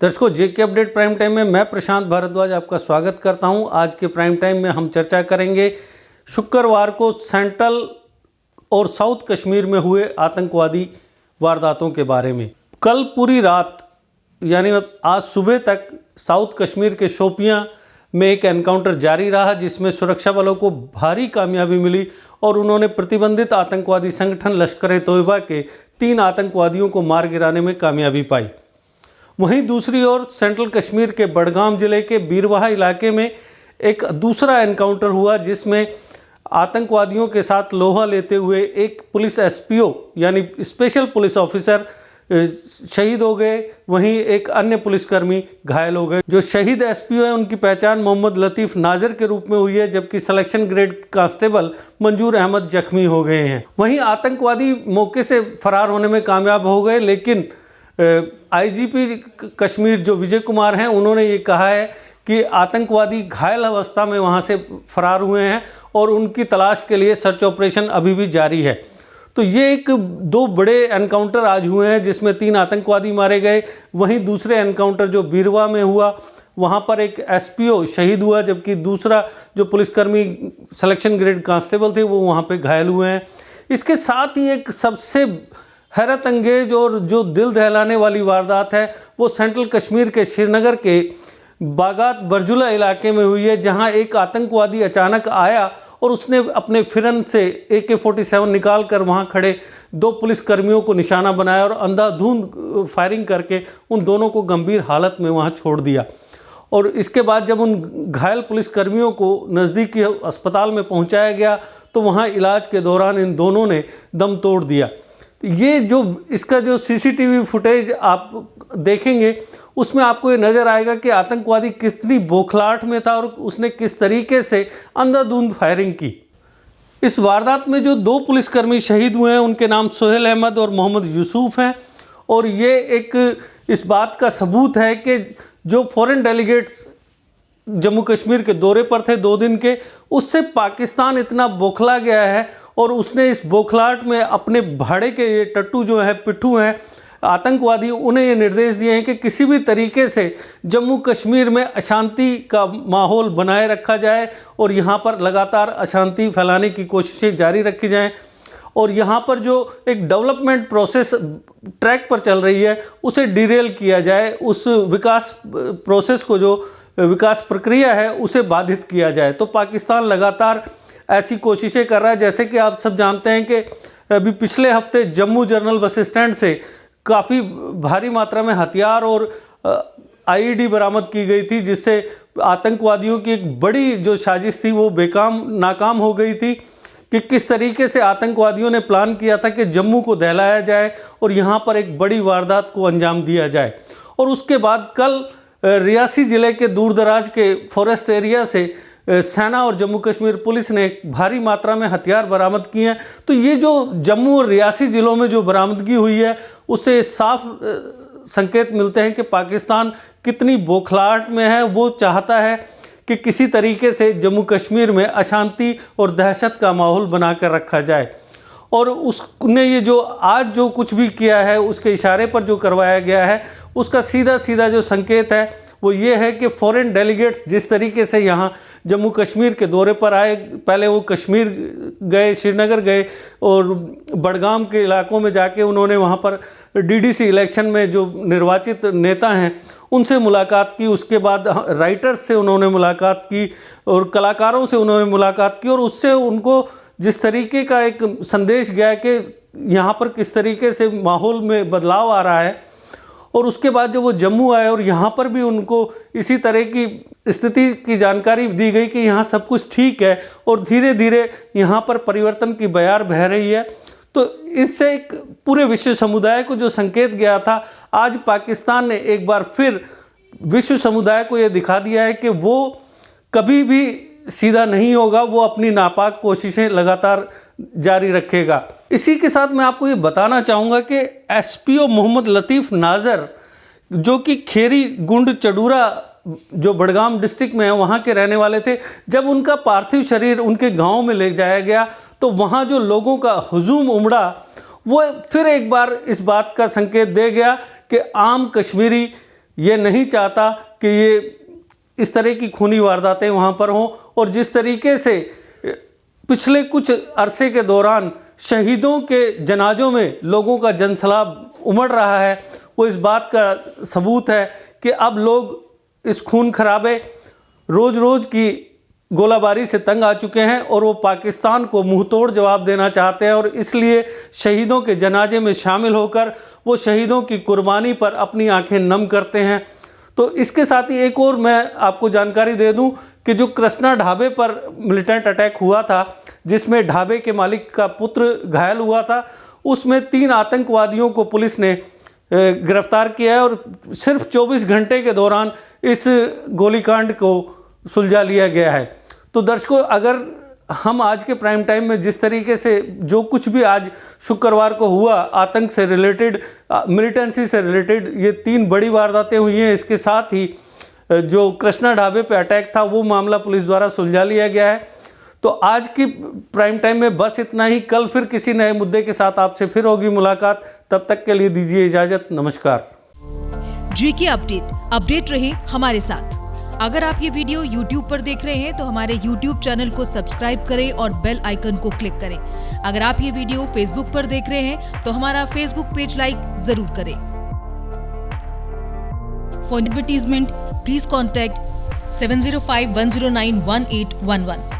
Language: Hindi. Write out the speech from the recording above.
दर्शकों, जेके अपडेट प्राइम टाइम में मैं प्रशांत भारद्वाज आपका स्वागत करता हूं। आज के प्राइम टाइम में हम चर्चा करेंगे शुक्रवार को सेंट्रल और साउथ कश्मीर में हुए आतंकवादी वारदातों के बारे में। कल पूरी रात यानी आज सुबह तक साउथ कश्मीर के शोपियां में एक एनकाउंटर जारी रहा, जिसमें सुरक्षा बलों को भारी कामयाबी मिली और उन्होंने प्रतिबंधित आतंकवादी संगठन लश्कर-ए-तोयबा के 3 आतंकवादियों को मार गिराने में कामयाबी पाई। वहीं दूसरी ओर सेंट्रल कश्मीर के बडगाम जिले के बीरवाहा इलाके में एक दूसरा एनकाउंटर हुआ, जिसमें आतंकवादियों के साथ लोहा लेते हुए एक पुलिस एसपीओ यानी स्पेशल पुलिस ऑफिसर शहीद हो गए। वहीं एक अन्य पुलिसकर्मी घायल हो गए। जो शहीद एसपीओ है उनकी पहचान मोहम्मद लतीफ़ नाजर के रूप में हुई है, जबकि सिलेक्शन ग्रेड कांस्टेबल मंजूर अहमद जख्मी हो गए हैं। वहीं आतंकवादी मौके से फरार होने में कामयाब हो गए, लेकिन आईजीपी कश्मीर जो विजय कुमार हैं उन्होंने ये कहा है कि आतंकवादी घायल अवस्था में वहाँ से फरार हुए हैं और उनकी तलाश के लिए सर्च ऑपरेशन अभी भी जारी है। तो ये एक 2 बड़े एनकाउंटर आज हुए हैं, जिसमें 3 आतंकवादी मारे गए। वहीं दूसरे एनकाउंटर जो बीरवा में हुआ वहाँ पर एक एसपीओ शहीद हुआ, जबकि दूसरा जो पुलिसकर्मी सिलेक्शन ग्रेड कांस्टेबल थे वो वहाँ पे घायल हुए हैं। इसके साथ ही एक सबसे हैरत अंगेज और जो दिल दहलाने वाली वारदात है वो सेंट्रल कश्मीर के श्रीनगर के बागात बरजुला इलाके में हुई है, जहां एक आतंकवादी अचानक आया और उसने अपने फिरन से AK-47 निकाल कर वहां खड़े 2 पुलिसकर्मियों को निशाना बनाया और अंधाधुंध फायरिंग करके उन दोनों को गंभीर हालत में वहां छोड़ दिया। और इसके बाद जब उन घायल पुलिसकर्मियों को नज़दीकी अस्पताल में पहुँचाया गया तो वहाँ इलाज के दौरान इन दोनों ने दम तोड़ दिया। ये जो इसका जो सीसीटीवी फुटेज आप देखेंगे उसमें आपको ये नज़र आएगा कि आतंकवादी कितनी बौखलाहट में था और उसने किस तरीके से अंधाधुंध फायरिंग की। इस वारदात में जो 2 पुलिसकर्मी शहीद हुए हैं उनके नाम सोहेल अहमद और मोहम्मद यूसुफ हैं, और ये एक इस बात का सबूत है कि जो फॉरेन डेलीगेट्स जम्मू कश्मीर के दौरे पर थे 2 दिन के, उससे पाकिस्तान इतना बौखला गया है और उसने इस बौखलाहट में अपने भाड़े के ये टट्टू जो है पिट्ठू हैं आतंकवादी, उन्हें ये निर्देश दिए हैं कि किसी भी तरीके से जम्मू कश्मीर में अशांति का माहौल बनाए रखा जाए और यहाँ पर लगातार अशांति फैलाने की कोशिशें जारी रखी जाएं और यहाँ पर जो एक डेवलपमेंट प्रोसेस ट्रैक पर चल रही है उसे डिरेल किया जाए, उस विकास प्रोसेस को जो विकास प्रक्रिया है उसे बाधित किया जाए। तो पाकिस्तान लगातार ऐसी कोशिशें कर रहा है। जैसे कि आप सब जानते हैं कि अभी पिछले हफ्ते जम्मू जनरल बस स्टैंड से काफ़ी भारी मात्रा में हथियार और आईईडी बरामद की गई थी, जिससे आतंकवादियों की एक बड़ी जो साजिश थी वो नाकाम हो गई थी कि किस तरीके से आतंकवादियों ने प्लान किया था कि जम्मू को दहलाया जाए और यहाँ पर एक बड़ी वारदात को अंजाम दिया जाए। और उसके बाद कल रियासी ज़िले के दूर दराज के फॉरेस्ट एरिया से सेना और जम्मू कश्मीर पुलिस ने भारी मात्रा में हथियार बरामद किए हैं। तो ये जो जम्मू और रियासी ज़िलों में जो बरामदगी हुई है उससे साफ संकेत मिलते हैं कि पाकिस्तान कितनी बौखलाहट में है। वो चाहता है कि किसी तरीके से जम्मू कश्मीर में अशांति और दहशत का माहौल बना कर रखा जाए, और उसने ये जो आज जो कुछ भी किया है उसके इशारे पर जो करवाया गया है उसका सीधा सीधा जो संकेत है वो ये है कि फॉरेन डेलीगेट्स जिस तरीके से यहाँ जम्मू कश्मीर के दौरे पर आए, पहले वो कश्मीर गए, श्रीनगर गए और बडगाम के इलाकों में जाके उन्होंने वहाँ पर डीडीसी इलेक्शन में जो निर्वाचित नेता हैं उनसे मुलाकात की। उसके बाद राइटर्स से उन्होंने मुलाकात की और कलाकारों से उन्होंने मुलाकात की, और उससे उनको जिस तरीके का एक संदेश गया कि यहाँ पर किस तरीके से माहौल में बदलाव आ रहा है। और उसके बाद जब वो जम्मू आए और यहाँ पर भी उनको इसी तरह की स्थिति की जानकारी दी गई कि यहाँ सब कुछ ठीक है और धीरे धीरे यहाँ पर परिवर्तन की बयार बह रही है। तो इससे एक पूरे विश्व समुदाय को जो संकेत गया था, आज पाकिस्तान ने एक बार फिर विश्व समुदाय को ये दिखा दिया है कि वो कभी भी सीधा नहीं होगा, वो अपनी नापाक कोशिशें लगातार जारी रखेगा। इसी के साथ मैं आपको ये बताना चाहूँगा कि एसपीओ मोहम्मद लतीफ़ नाजर जो कि खेरी गुंड चडूरा जो बडगाम डिस्ट्रिक्ट में है वहाँ के रहने वाले थे, जब उनका पार्थिव शरीर उनके गांव में ले जाया गया तो वहाँ जो लोगों का हुजूम उमड़ा वो फिर एक बार इस बात का संकेत दे गया कि आम कश्मीरी ये नहीं चाहता कि ये इस तरह की खूनी वारदातें वहाँ पर हों। और जिस तरीके से पिछले कुछ अरसे के दौरान शहीदों के जनाजों में लोगों का जनसैलाब उमड़ रहा है, वो इस बात का सबूत है कि अब लोग इस खून खराबे रोज़ रोज़ की गोलाबारी से तंग आ चुके हैं और वो पाकिस्तान को मुंहतोड़ जवाब देना चाहते हैं। और इसलिए शहीदों के जनाजे में शामिल होकर वो शहीदों की कुर्बानी पर अपनी आंखें नम करते हैं। तो इसके साथ ही एक और मैं आपको जानकारी दे दूं कि जो कृष्णा ढाबे पर मिलिटेंट अटैक हुआ था, जिसमें ढाबे के मालिक का पुत्र घायल हुआ था, उसमें 3 आतंकवादियों को पुलिस ने गिरफ्तार किया है और सिर्फ 24 घंटे के दौरान इस गोलीकांड को सुलझा लिया गया है। तो दर्शकों, अगर हम आज के प्राइम टाइम में जिस तरीके से जो कुछ भी आज शुक्रवार को हुआ, आतंक से रिलेटेड, मिलिटेंसी से रिलेटेड, ये 3 बड़ी वारदातें हुई हैं। इसके साथ ही जो कृष्णा ढाबे पे अटैक था वो मामला पुलिस द्वारा सुलझा लिया गया है। तो आज की प्राइम टाइम में बस इतना ही। कल फिर किसी नए मुद्दे के साथ आपसे फिर होगी मुलाकात। तब तक के लिए दीजिए इजाजत। नमस्कार। जीके अपडेट रहे हमारे साथ। अगर आप ये वीडियो YouTube पर देख रहे हैं तो हमारे YouTube चैनल को सब्सक्राइब करें और बेल आइकन को क्लिक करें। अगर आप ये वीडियो Facebook पर देख रहे हैं तो हमारा Facebook पेज लाइक जरूर करें। For advertisement please contact 7051091811।